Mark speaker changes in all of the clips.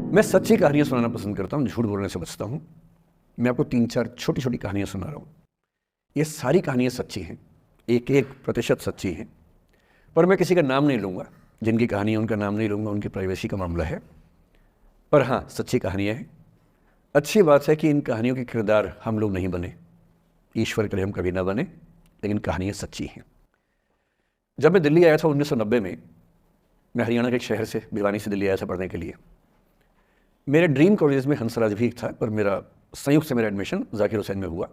Speaker 1: मैं सच्ची कहानियाँ सुनाना पसंद करता हूँ, झूठ बोलने से बचता हूँ। मैं आपको 3-4 छोटी छोटी कहानियाँ सुना रहा हूँ। ये सारी कहानियाँ सच्ची हैं, 1-1% सच्ची हैं, पर मैं किसी का नाम नहीं लूँगा। जिनकी कहानी है उनका नाम नहीं लूँगा, उनकी प्राइवेसी का मामला है। पर हाँ, सच्ची कहानियाँ हैं। अच्छी बात है कि इन कहानियों के किरदार हम लोग नहीं बने, ईश्वर करे हम कभी ना बने, लेकिन कहानियाँ सच्ची हैं। जब मैं दिल्ली आया था 1990 में, मैं हरियाणा के एक शहर से, भिवानी से दिल्ली आया था पढ़ने के लिए। मेरे ड्रीम कॉलेज में हंसराज भी था, पर मेरा संयुक्त से मेरा एडमिशन जाकिर हुसैन में हुआ।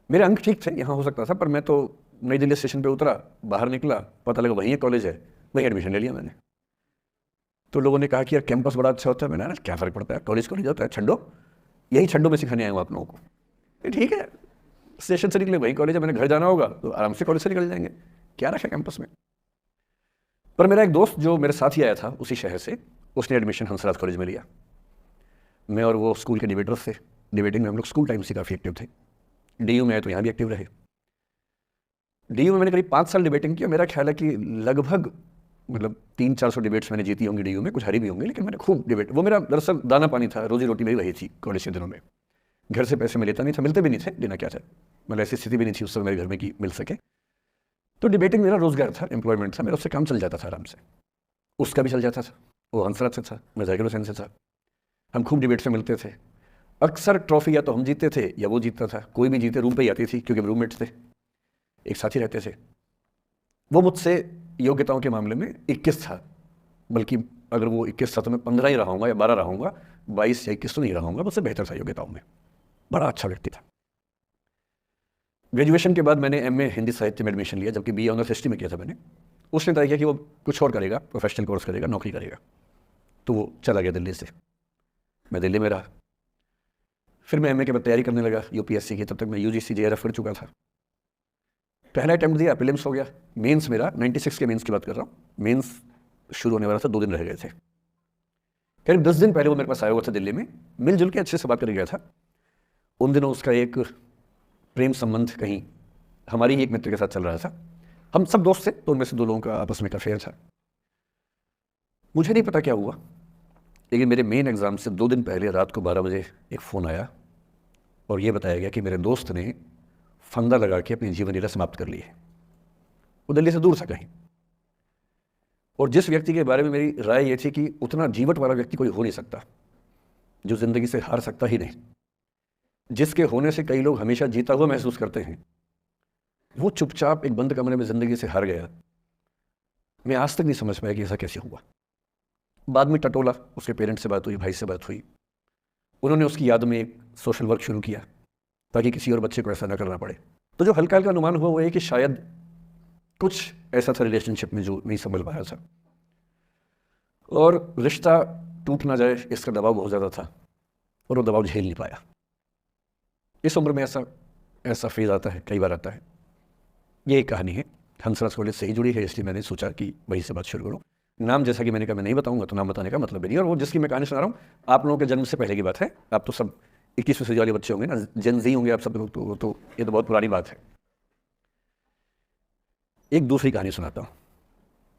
Speaker 1: मेरे अंक ठीक थे, यहाँ हो सकता था, पर मैं तो नई दिल्ली स्टेशन पे उतरा, बाहर निकला, पता लगा वहीं कॉलेज है, वहीं एडमिशन ले लिया मैंने। तो लोगों ने कहा कि यार कैंपस बड़ा अच्छा होता है। मैंने क्या फ़र्क पड़ता है, कॉलेज कॉलेज होता है, छड्डो, यही छड्डो में सिखाने आया हूँ आप लोगों को। ठीक है, स्टेशन से निकले वहीं कॉलेज है, मैंने घर जाना होगा तो आराम से कॉलेज से निकल जाएंगे, क्या रखा कैंपस में। पर मेरा एक दोस्त जो मेरे साथ ही आया था उसी शहर से, उसने एडमिशन हंसराज कॉलेज में लिया। मैं और वो स्कूल के डिबेटर्स थे, डिबेटिंग में हम लोग स्कूल टाइम से काफ़ी एक्टिव थे। डीयू में आए तो यहाँ भी एक्टिव रहे। डीयू में मैंने करीब 5 साल डिबेटिंग किया। मेरा ख्याल है कि लगभग 300-400 डिबेट्स मैंने जीती होंगी डीयू में, कुछ हारी भी होंगी, लेकिन मैंने खूब डिबेट, वो मेरा दरअसल दाना पानी था, रोजी रोटी मेरी वही थी कॉलेज के दिनों में। घर से पैसे मैं लेता नहीं था, मिलते भी नहीं थे, देना क्या था, ऐसी स्थिति भी नहीं थी उस समय मेरे घर में कि मिल सके। तो डिबेटिंग मेरा रोजगार था, एम्प्लॉयमेंट था, मेरा उससे काम चल जाता था आराम से। उसका भी चल जाता था, वो हंसराज से था, मैं जाकिर हुसैन से था। हम खूब डिबेट से मिलते थे। अक्सर ट्रॉफी या तो हम जीतते थे या वो जीतता था, कोई भी जीते रूम पे ही आती थी, क्योंकि हम रूममेट्स थे, एक साथ ही रहते थे। वो मुझसे योग्यताओं के मामले में 21 था, बल्कि अगर वो 21 था तो मैं 15 ही रहूँगा या 12 रहूँगा, 22 या 21 तो नहीं रहूँगा, मुझसे बेहतर था योग्यताओं में। बड़ा अच्छा व्यक्ति था। ग्रेजुएशन के बाद मैंने एमए हिंदी साहित्य में एडमिशन लिया, जबकि बीए ऑनर्स हिस्ट्री में किया था मैंने। उसने तय किया कि वो कुछ और करेगा, प्रोफेशनल कोर्स करेगा, नौकरी करेगा, तो वो चला गया दिल्ली से। मैं दिल्ली में रहा। फिर मैं एमए के बाद तैयारी करने लगा यूपीएससी की। तब तक मैं यूजीसी जेआरएफ कर चुका था। पहला अटैम्प्ट दिया, प्रीलिम्स हो गया। मेंस मेरा 96 के मेंस की बात कर रहा हूँ, मेंस शुरू होने वाला था, 2 दिन रह गए थे। करीब 10 दिन पहले वो मेरे पास आया हुआ था दिल्ली में, मिलजुल के अच्छे से बात कर गया था। उन दिनों उसका एक प्रेम संबंध कहीं हमारी ही एक मित्र के साथ चल रहा था। हम सब दोस्त थे, तो उनमें से 2 लोगों का आपस में एक अफेयर था। मुझे नहीं पता क्या हुआ, लेकिन मेरे मेन एग्ज़ाम से 2 दिन पहले रात को 12 बजे एक फ़ोन आया और ये बताया गया कि मेरे दोस्त ने फंदा लगा के अपनी जीवन लीला समाप्त कर ली है। वो दिल्ली से दूर था कहीं, और जिस व्यक्ति के बारे में मेरी राय ये थी कि उतना जीवट वाला व्यक्ति कोई हो नहीं सकता, जो ज़िंदगी से हार सकता ही नहीं, जिसके होने से कई लोग हमेशा जीता हुआ महसूस करते हैं, वो चुपचाप एक बंद कमरे में ज़िंदगी से हार गया। मैं आज तक नहीं समझ पाया कि ऐसा कैसे हुआ। बाद में टटोला, उसके पेरेंट्स से बात हुई, भाई से बात हुई। उन्होंने उसकी याद में एक सोशल वर्क शुरू किया ताकि किसी और बच्चे को ऐसा न करना पड़े। तो जो हल्का हल्का अनुमान हुआ वो है कि शायद कुछ ऐसा था रिलेशनशिप में जो नहीं संभल पाया था, और रिश्ता टूट ना जाए इसका दबाव बहुत ज़्यादा था, और वो दबाव झेल नहीं पाया। इस उम्र में ऐसा फेज आता है, कई बार आता है। ये एक कहानी है, हंसराज कॉलेज से ही जुड़ी है, इसलिए मैंने सोचा कि वहीं से बात शुरू करूँ। नाम जैसा कि मैंने कहा मैं नहीं बताऊंगा, तो नाम बताने का मतलब भी नहीं। और वो जिसकी मैं कहानी सुना रहा हूँ, आप लोगों के जन्म से पहले की बात है। आप तो सब 21वीं सदी वाले बच्चे होंगे ना, जेन ज़ी होंगे आप सब लोग, तो ये तो बहुत पुरानी बात है। एक दूसरी कहानी सुनाता हूँ।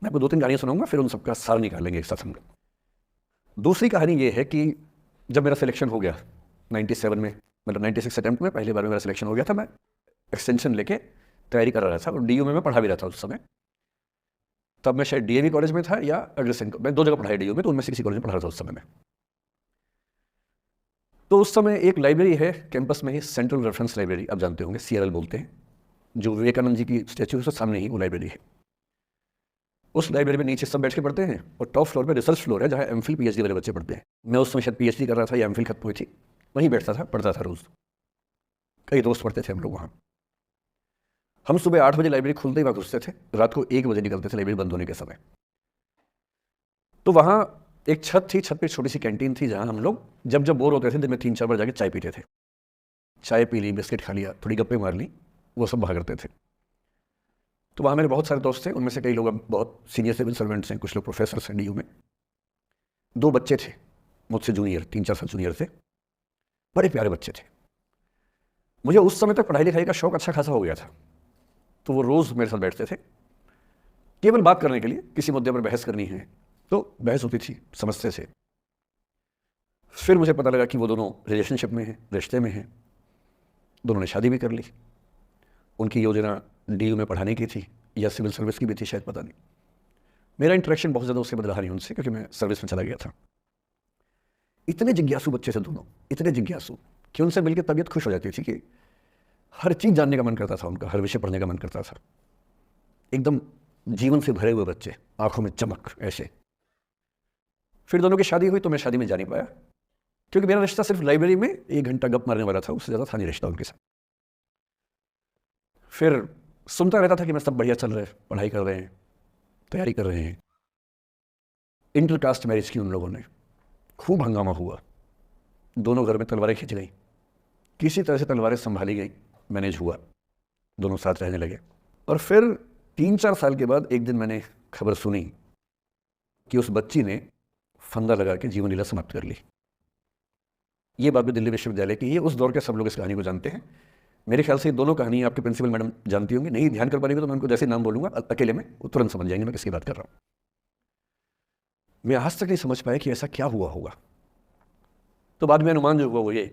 Speaker 1: मैं आपको 2-3 कहानियाँ सुनाऊंगा, फिर उन सबका सार निकालेंगे एक साथ हम लोग। दूसरी कहानी ये है कि जब मेरा सिलेक्शन हो गया 97 में, 96 अटैम्प्ट में पहली बार में मेरा सिलेक्शन हो गया था। मैं एक्सटेंशन लेके तैयारी कर रहा था, और डीयू में मैं पढ़ा भी रहा था उस समय। तब मैं शायद डीएवी कॉलेज में था या अग्रसेन, मैं 2 जगह पढ़ाई डीयू में, तो उनमें से किसी कॉलेज में पढ़ा रहा था उस समय में। तो उस समय एक लाइब्रेरी है कैंपस में ही, सेंट्रल रेफरेंस लाइब्रेरी, आप जानते होंगे, सीआरएल बोलते हैं, जो विवेकानंद जी की स्टैच्यू है उसके सामने ही वो लाइब्रेरी है। उस लाइब्रेरी में नीचे सब बैठ के पढ़ते हैं, और टॉप फ्लोर पे रिसर्च फ्लोर है, जहाँ एमफिल पीएचडी वाले बच्चे पढ़ते हैं। मैं उस समय शायद पीएचडी कर रहा था या एमफिल खत्म हुई थी, वहीं बैठता था, पढ़ता था रोज़। कई दोस्त पढ़ते थे हम लोग वहाँ। हम सुबह 8 बजे लाइब्रेरी खुलते ही वहाँ घुसते थे, रात को 1 बजे निकलते थे लाइब्रेरी बंद होने के समय। तो वहाँ एक छत थी, छत पे छोटी सी कैंटीन थी, जहाँ हम लोग जब जब बोर होते थे दिन में 3-4 बार जाके चाय पीते थे। चाय पी ली, बिस्किट खा लिया, थोड़ी गप्पे मार ली, वो सब वहाँ करते थे। तो वहाँ मेरे बहुत सारे दोस्त थे, उनमें से कई लोग अब बहुत सीनियर सिविल सर्वेंट्स हैं, कुछ लोग प्रोफेसर्स हैं डीयू में। 2 बच्चे थे मुझसे जूनियर, 3-4 साल जूनियर थे, बड़े प्यारे बच्चे थे। मुझे उस समय तक पढ़ाई लिखाई का शौक अच्छा खासा हो गया था, तो वो रोज़ मेरे साथ बैठते थे केवल बात करने के लिए। किसी मुद्दे पर बहस करनी है तो बहस होती थी, समझते थे। फिर मुझे पता लगा कि वो दोनों रिलेशनशिप में हैं, रिश्ते में हैं, दोनों ने शादी भी कर ली। उनकी योजना DU में पढ़ाने की थी या सिविल सर्विस की भी थी शायद, पता नहीं। मेरा इंटरेक्शन बहुत ज़्यादा उससे बदला नहीं उनसे, क्योंकि मैं सर्विस में चला गया था। इतने जिज्ञासु बच्चे थे दोनों, इतने जिज्ञासु कि उनसे मिलकर तबीयत खुश हो जाती थी कि हर चीज़ जानने का मन करता था उनका, हर विषय पढ़ने का मन करता था। एकदम जीवन से भरे हुए बच्चे, आंखों में चमक ऐसे। फिर दोनों की शादी हुई तो मैं शादी में जा नहीं पाया, क्योंकि मेरा रिश्ता सिर्फ लाइब्रेरी में 1 घंटा गप मारने वाला था, उससे ज़्यादा था नहीं रिश्ता उनके साथ। फिर सुनता रहता था कि मैं सब बढ़िया चल रहे हैं, पढ़ाई कर रहे हैं, तैयारी कर रहे हैं। इंटरकास्ट मैरिज की उन लोगों ने, खूब हंगामा हुआ, दोनों घर में तलवारें खिंच गई, किसी तरह से तलवारें संभाली गई, मैनेज हुआ, दोनों साथ रहने लगे। और फिर 3-4 साल के बाद एक दिन मैंने खबर सुनी कि उस बच्ची ने फंदा लगा के जीवन लीला समाप्त कर ली। ये बात भी दिल्ली विश्वविद्यालय की है, उस दौर के सब लोग इस कहानी को जानते हैं। मेरे ख्याल से ये दोनों कहानी आपके प्रिंसिपल मैडम जानती होंगी, नहीं ध्यान कर पाएंगे तो मैं उनको जैसे नाम बोलूंगा अकेले में वो तुरंत समझ जाएंगे मैं किसकी बात कर रहा हूँ। मैं आज तक नहीं समझ पाया कि ऐसा क्या हुआ होगा। तो बाद में अनुमान जो हुआ वो ये,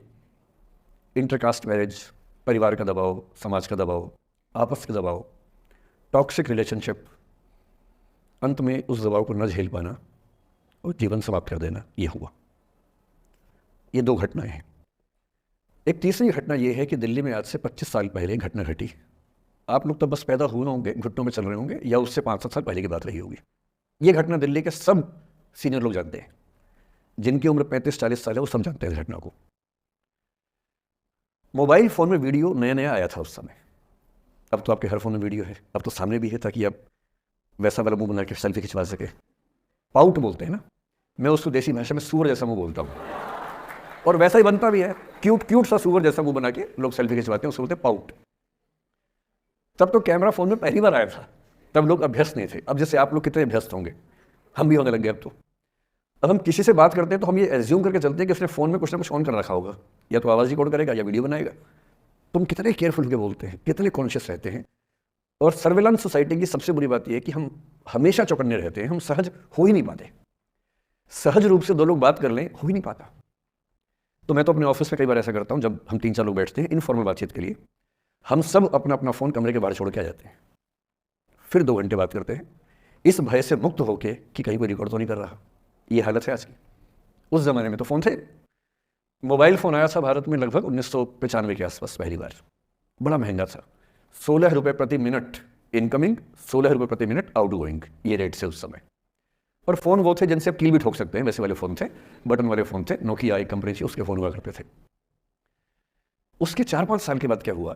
Speaker 1: इंटरकास्ट मैरिज, परिवार का दबाव, समाज का दबाव, आपस का दबाव, टॉक्सिक रिलेशनशिप, अंत में उस दबाव को न झेल पाना और जीवन समाप्त कर देना, ये हुआ। ये 2 घटनाएं हैं। एक तीसरी घटना ये है कि दिल्ली में आज से 25 साल पहले घटना घटी। आप लोग तो बस पैदा हुए होंगे, घुटनों में चल रहे होंगे, या उससे 5-7 साल पहले की बात रही होगी। ये घटना दिल्ली के सब सीनियर लोग जानते हैं, जिनकी उम्र 35-40 साल है वो सब जानते हैं इस घटना को। मोबाइल फ़ोन में वीडियो नया नया आया था उस समय। अब तो आपके हर फ़ोन में वीडियो है, अब तो सामने भी है, ताकि आप वैसा वाला मुंह बना के सेल्फी खिंचवा सके। पाउट बोलते हैं ना, मैं उसको देसी भाषा में सूअर जैसा मुंह बोलता हूँ, और वैसा ही बनता भी है, क्यूट क्यूट सा सूअर जैसा मुंह बना के लोग सेल्फी खिंचवाते हैं, उसको बोलते हैं पाउट। तब तो कैमरा फ़ोन में पहली बार आया था, तब लोग अभ्यस्त नहीं थे। अब जैसे आप लोग कितने अभ्यस्त होंगे, हम भी होने लग गए अब हम किसी से बात करते हैं तो हम ये एज्यूम करके चलते हैं कि उसने फ़ोन में कुछ ना कुछ ऑन कर रखा होगा, या तो आवाज़ रिकॉर्ड करेगा या वीडियो बनाएगा। तुम कितने केयरफुल के बोलते हैं, कितने कॉन्शियस रहते हैं। और सर्विलांस सोसाइटी की सबसे बुरी बात यह है कि हम हमेशा चौकन्ने रहते हैं, हम सहज हो ही नहीं पाते। सहज रूप से 2 लोग बात कर लें, हो ही नहीं पाता। तो मैं तो अपने ऑफिस में कई बार ऐसा करता हूँ, जब हम 3-4 लोग बैठते हैं इनफॉर्मल बातचीत के लिए, हम सब अपना अपना फ़ोन कमरे के बाहर छोड़ के आ जाते हैं, फिर 2 घंटे बात करते हैं, इस भय से मुक्त होके कि कहीं कोई रिकॉर्ड तो नहीं कर रहा। ये हालत है आज की। उस ज़माने में तो फ़ोन थे। मोबाइल फ़ोन आया था भारत में लगभग 1995 के आसपास पहली बार। बड़ा महंगा था, 16 रुपये प्रति मिनट इनकमिंग, 16 रुपये प्रति मिनट आउट गोइंग, ये रेट से उस समय। और फ़ोन वो थे जिनसे आप कील भी ठोक सकते हैं, वैसे वाले फ़ोन थे, बटन वाले फ़ोन थे, नोकिया एक कंपनी थी, उसके फ़ोन हुआ करते थे। उसके 4-5 साल के बाद क्या हुआ,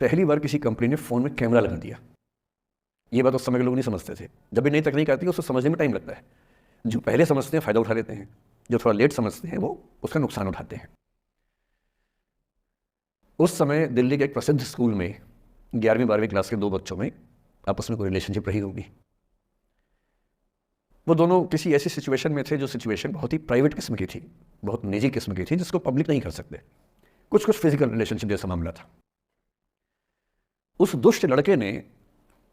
Speaker 1: पहली बार किसी कंपनी ने फ़ोन में कैमरा लगा दिया। ये बात उस समय के लोग नहीं समझते थे। जब भी नई तकनीक आती है उसको समझने में टाइम लगता है। जो पहले समझते हैं फ़ायदा उठा लेते हैं, जो थोड़ा लेट समझते हैं वो उसका नुकसान उठाते हैं। उस समय दिल्ली के एक प्रसिद्ध स्कूल में 11वीं-12वीं क्लास के 2 बच्चों में आपस में कोई रिलेशनशिप रही होगी। वो दोनों किसी ऐसी सिचुएशन में थे जो सिचुएशन बहुत ही प्राइवेट किस्म की थी, बहुत निजी किस्म की थी, जिसको पब्लिक नहीं कर सकते। कुछ फिजिकल रिलेशनशिप जैसा मामला था। उस दुष्ट लड़के ने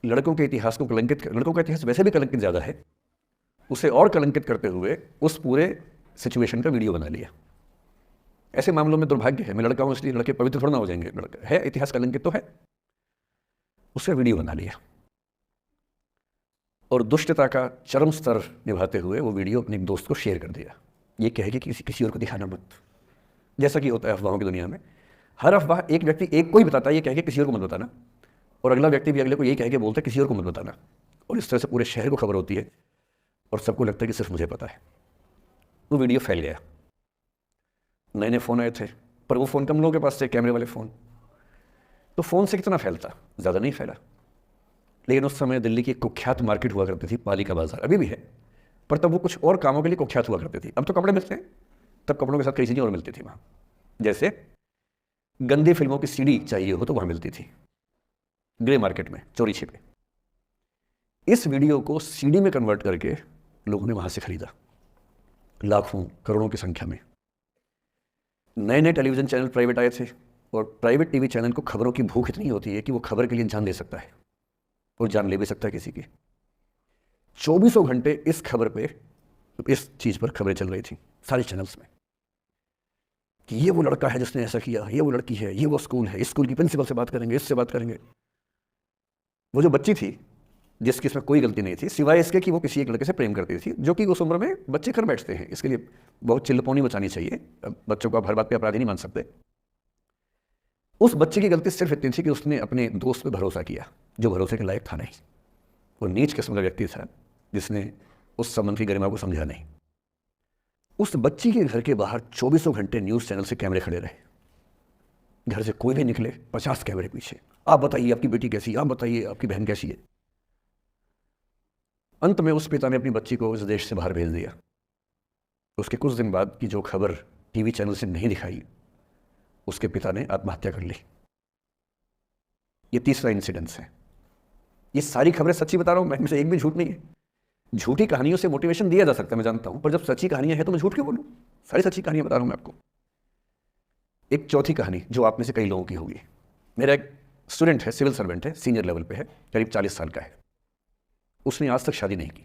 Speaker 1: लड़कों के इतिहास को कलंकित, लड़कों का इतिहास वैसे भी कलंकित ज़्यादा है, उसे और कलंकित करते हुए उस पूरे सिचुएशन का वीडियो बना लिया। ऐसे मामलों में दुर्भाग्य है, मैं लड़का हूँ इसलिए लड़के पवित्र थोड़ा ना हो जाएंगे, लड़का है इतिहास कलंकित तो है, उससे वीडियो बना लिया और दुष्टता का चरम स्तर निभाते हुए वो वीडियो अपने एक दोस्त को शेयर कर दिया। ये कहे कि किसी और को दिखाना मत, जैसा कि होता है अफवाहों की दुनिया में। हर अफवाह एक व्यक्ति एक को ही बताता है, ये कह के किसी और को मत बताना, और अगला व्यक्ति भी अगले को यही कह के बोलता है किसी और को मत बताना, और इस तरह से पूरे शहर को खबर होती है और सबको लगता है कि सिर्फ मुझे पता है। वो वीडियो फैल गया। नए नए फ़ोन आए थे, पर वो फ़ोन कम लोगों के पास थे, कैमरे वाले फ़ोन। तो फ़ोन से कितना फैलता, ज़्यादा नहीं फैला। लेकिन उस समय दिल्ली की एक कुख्यात मार्केट हुआ करती थी, पालिका बाजार, अभी भी है, पर तब वो कुछ और कामों के लिए कुख्यात हुआ करती थी। अब तो कपड़े मिलते हैं, तब कपड़ों के साथ कई चीज़ें और मिलती थी वहाँ। जैसे गंदी फिल्मों की सीडी चाहिए हो तो वहाँ मिलती थी, ग्रे मार्केट में, चोरी छिपे। इस वीडियो को सीडी में कन्वर्ट करके लोगों ने वहाँ से खरीदा, लाखों करोड़ों की संख्या में। नए नए टेलीविज़न चैनल प्राइवेट आए थे, और प्राइवेट टीवी चैनल को खबरों की भूख इतनी होती है कि वो खबर के लिए जान दे सकता है और जान ले भी सकता है किसी की। 24 घंटे इस खबर पे, इस चीज़ पर खबरें चल रही थी सारे चैनल्स में। कि ये वो लड़का है जिसने ऐसा किया, ये वो लड़की है, ये वो स्कूल है, इस स्कूल की प्रिंसिपल से बात करेंगे, इससे बात करेंगे। वो जो बच्ची थी जिसकी इसमें कोई गलती नहीं थी सिवाय इसके कि वो किसी एक लड़के से प्रेम करती थी, जो कि उस उम्र में बच्चे कर बैठते हैं, इसके लिए बहुत चिल्लपौनी बचानी चाहिए। बच्चों को आप हर बात पे अपराधी नहीं मान सकते। उस बच्चे की गलती सिर्फ इतनी थी कि उसने अपने दोस्त पे भरोसा किया जो भरोसे के लायक था नहीं। वो नीच किस्म का व्यक्ति था जिसने उस संबंध की गरिमा को समझा नहीं। उस बच्ची के घर के बाहर 24 घंटे न्यूज़ चैनल से कैमरे खड़े रहे। घर से कोई भी निकले 50 कैमरे पीछे, आप बताइए आपकी बेटी कैसी है, आप बताइए आपकी बहन कैसी है। अंत में उस पिता ने अपनी बच्ची को इस देश से बाहर भेज दिया। उसके कुछ दिन बाद की जो खबर टीवी चैनल से नहीं दिखाई, उसके पिता ने आत्महत्या कर ली। ये तीसरा इंसिडेंस है। ये सारी खबरें सच्ची बता रहा हूं, मैं इनमें से एक भी झूठ नहीं है। झूठी कहानियों से मोटिवेशन दिया जा सकता है मैं जानता हूं, पर जब सच्ची कहानियां हैं तो मैं झूठ क्यों बोलूं? सारी सच्ची कहानियां बता रहा हूं मैं आपको। एक चौथी कहानी जो आप में से कई लोगों की होगी। मेरा एक स्टूडेंट है, सिविल सर्वेंट है, सीनियर लेवल पे है, करीब 40 साल का है। उसने आज तक शादी नहीं की।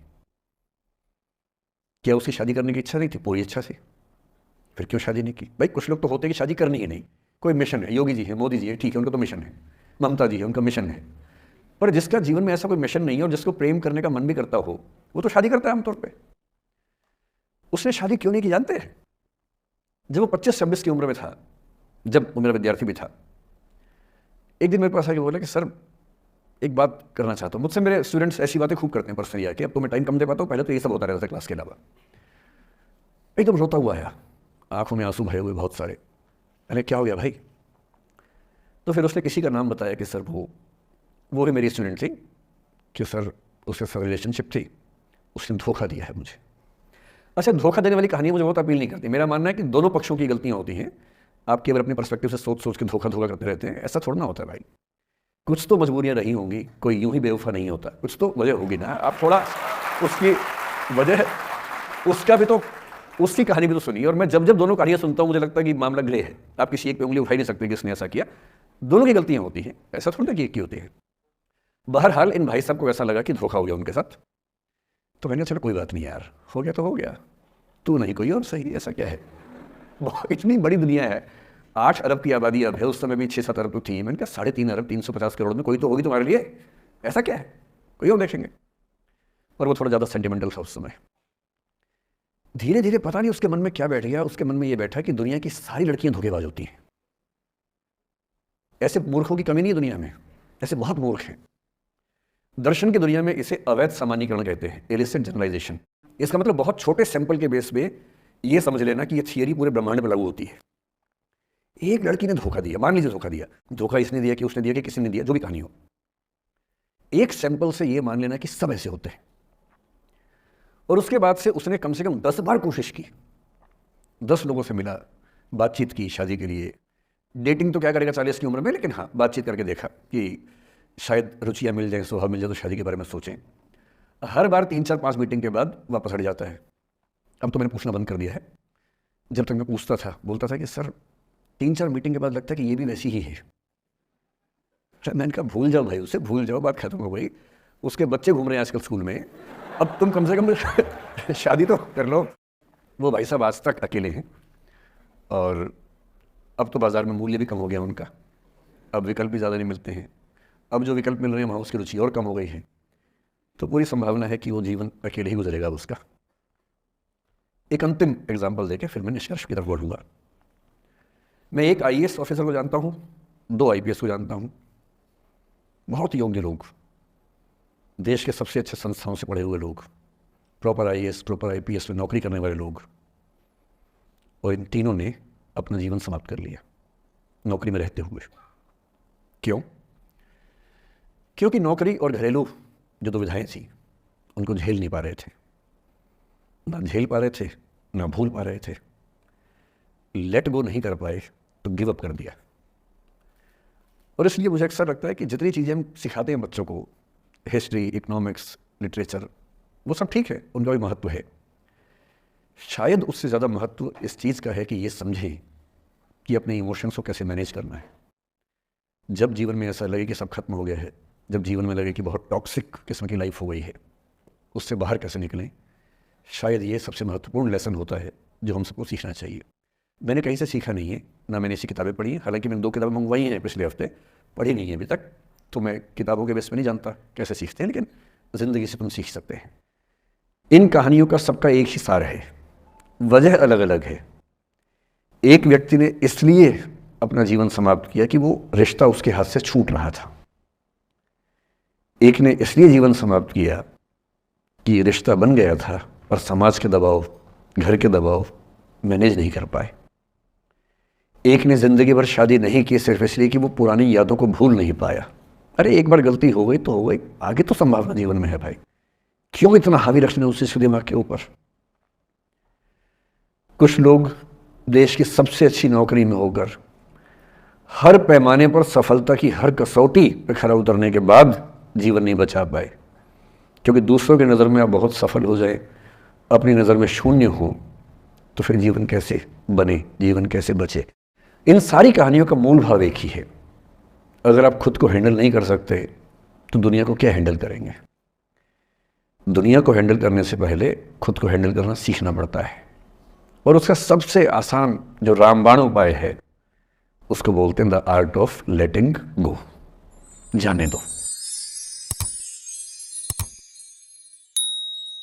Speaker 1: क्या उसकी शादी करने की इच्छा नहीं थी? पूरी इच्छा थी। फिर क्यों शादी नहीं की? भाई कुछ लोग तो होते हैं कि शादी करनी ही नहीं, कोई मिशन है। योगी जी है, मोदी जी है, ठीक है, उनका तो मिशन है। ममता जी है, उनका मिशन है। पर जिसका जीवन में ऐसा कोई मिशन नहीं है और जिसको प्रेम करने का मन भी करता हो, वो तो शादी करता है आमतौर पे। उसने शादी क्यों नहीं की जानते हैं? जब वो 25-26 की उम्र में था, जब वो मेरा विद्यार्थी भी था, एक दिन मेरे पास आके बोला कि सर एक बात करना चाहता हूँ। मुझसे मेरे स्टूडेंट्स ऐसी बातें खूब करते हैं पर्सनली आके, अब तो मैं टाइम कम दे पाता हूँ, पहले तो ये सब होता रहता था क्लास के अलावा। एकदम रोता हुआ आया, आंखों में आंसू भरे हुए बहुत सारे। अरे क्या हो गया भाई? तो फिर उसने किसी का नाम बताया कि सर वो भी मेरी स्टूडेंट थी, कि सर उसके साथ रिलेशनशिप थी, उसने धोखा दिया है मुझे। अच्छा, धोखा देने वाली कहानी मुझे बहुत अपील नहीं करती। मेरा मानना है कि दोनों पक्षों की गलतियां होती हैं। आप केवल अपने पर्सपेक्टिव से सोच के धोखा करते रहते हैं, ऐसा थोड़ा ना होता है भाई। कुछ तो मजबूरियां रही होंगी, कोई यूं ही बेवफा नहीं होता, कुछ तो वजह होगी ना। आप थोड़ा उसकी वजह, उसका भी तो, उसकी कहानी भी तो सुनिए। और मैं जब जब दोनों कहानियां सुनता हूं मुझे लगता है कि मामला ग्रे है। आप किसी एक पे उंगली उठा ही नहीं सकते कि इसने ऐसा किया। दोनों की गलतियां होती हैं, ऐसा थोड़ा कि एक की होती है। बहरहाल इन भाई साहब को ऐसा लगा कि धोखा हो गया उनके साथ, तो मैंने चलो कोई बात नहीं यार, हो गया तो हो गया, तू नहीं कोई और सही, ऐसा क्या है। इतनी बड़ी दुनिया है, 8 अरब की आबादी अब है, उस समय भी 6-7 अरब तो थी। मैंने कहा 3.5 अरब 350 करोड़ में कोई तो होगी तुम्हारे लिए, ऐसा क्या है, कोई और देखेंगे। और वो थोड़ा ज़्यादा सेंटिमेंटल था उस समय। धीरे धीरे पता नहीं उसके मन में क्या बैठ गया, उसके मन में ये बैठा कि दुनिया की सारी लड़कियां धोखेबाज होती हैं। ऐसे मूर्खों की कमी नहीं है दुनिया में, ऐसे बहुत मूर्ख हैं। दर्शन की दुनिया में इसे अवैध सामान्यीकरण कहते हैं, इलिसिट जनरलाइजेशन। इसका मतलब बहुत छोटे सैंपल के बेस पे ये समझ लेना कि ये थियरी पूरे ब्रह्मांड में लागू होती है। एक लड़की ने धोखा दिया, मान लीजिए धोखा दिया, धोखा इसने दिया कि उसने दिया कि किसी ने दिया, जो भी कहानी हो, एक सैंपल से ये मान लेना कि सब ऐसे होते हैं। और उसके बाद से उसने कम से कम 10 बार कोशिश की, 10 लोगों से मिला, बातचीत की शादी के लिए। डेटिंग तो क्या करेगा 40 की उम्र में, लेकिन हाँ बातचीत करके देखा कि शायद रुचियाँ मिल जाए, स्वभाव मिल जाए तो शादी के बारे में सोचें। हर बार 3-4-5 मीटिंग के बाद वापस हट जाता है। अब तो मैंने पूछना बंद कर दिया है। जब तक मैं पूछता था, बोलता था कि सर 3-4 मीटिंग के बाद लगता है कि ये भी वैसी ही है। मैंने कहा भूल जाओ भाई, उसे भूल जाओ, बात खत्म हो गई। उसके बच्चे घूम रहे हैं आजकल स्कूल में, अब तुम कम से कम शादी तो कर लो। वो भाई साहब आज तक अकेले हैं, और अब तो बाज़ार में मूल्य भी कम हो गया उनका, अब विकल्प भी ज़्यादा नहीं मिलते हैं। अब जो विकल्प मिल रहे हैं वहाँ उसकी रुचि और कम हो गई है, तो पूरी संभावना है कि वो जीवन अकेले ही गुजरेगा उसका। एक अंतिम एग्जाम्पल देके फिर मैं निष्कर्ष की तरफ बढ़ूंगा। मैं एक IAS ऑफिसर को जानता हूँ, 2 IPS को जानता हूँ, बहुत योग्य लोग, देश के सबसे अच्छे संस्थाओं से पढ़े हुए लोग, प्रॉपर IAS प्रॉपर IPS में नौकरी करने वाले लोग, और इन तीनों ने अपना जीवन समाप्त कर लिया नौकरी में रहते हुए। क्यों? क्योंकि नौकरी और घरेलू जो दुविधाएं थी उनको झेल नहीं पा रहे थे, ना झेल पा रहे थे, ना भूल पा रहे थे, लेट गो नहीं कर पाए तो गिव अप कर दिया। और इसलिए मुझे अक्सर लगता है कि जितनी चीज़ें हम सिखाते हैं बच्चों को, हिस्ट्री, इकोनॉमिक्स, लिटरेचर, वो सब ठीक है, उनका भी महत्व है। शायद उससे ज़्यादा महत्व इस चीज़ का है कि ये समझें कि अपने इमोशंस को कैसे मैनेज करना है। जब जीवन में ऐसा लगे कि सब खत्म हो गया है, जब जीवन में लगे कि बहुत टॉक्सिक किस्म की लाइफ हो गई है, उससे बाहर कैसे निकलें, शायद ये सबसे महत्वपूर्ण लेसन होता है जो हम सबको सीखना चाहिए। मैंने कहीं से सीखा नहीं है, ना मैंने ऐसी किताबें पढ़ी हैं। हालांकि मैंने 2 किताबें मंगवाई हैं पिछले हफ्ते, पढ़ी नहीं है अभी तक, तो मैं किताबों के बेस पे नहीं जानता कैसे सीखते हैं, लेकिन ज़िंदगी से तुम सीख सकते हैं। इन कहानियों का सबका एक ही सार है, वजह अलग अलग है। एक व्यक्ति ने इसलिए अपना जीवन समाप्त किया कि वो रिश्ता उसके हाथ से छूट रहा था। एक ने इसलिए जीवन समाप्त किया कि रिश्ता बन गया था और समाज के दबाव, घर के दबाव मैनेज नहीं कर पाए। एक ने ज़िंदगी भर शादी नहीं की सिर्फ इसलिए कि वो पुरानी यादों को भूल नहीं पाया। अरे एक बार गलती हो गई तो हो गई, आगे तो संभावना जीवन में है भाई, क्यों इतना हावी रखने उस दिमाग के ऊपर। कुछ लोग देश की सबसे अच्छी नौकरी में होकर हर पैमाने पर सफलता की हर कसौटी पर खरा उतरने के बाद जीवन नहीं बचा पाए, क्योंकि दूसरों की नज़र में आप बहुत सफल हो जाए, अपनी नज़र में शून्य हो, तो फिर जीवन कैसे बने, जीवन कैसे बचे। इन सारी कहानियों का मूल भाव एक ही है, अगर आप खुद को हैंडल नहीं कर सकते तो दुनिया को क्या हैंडल करेंगे। दुनिया को हैंडल करने से पहले खुद को हैंडल करना सीखना पड़ता है, और उसका सबसे आसान जो रामबाण उपाय है उसको बोलते हैं द आर्ट ऑफ लेटिंग गो, जाने दो।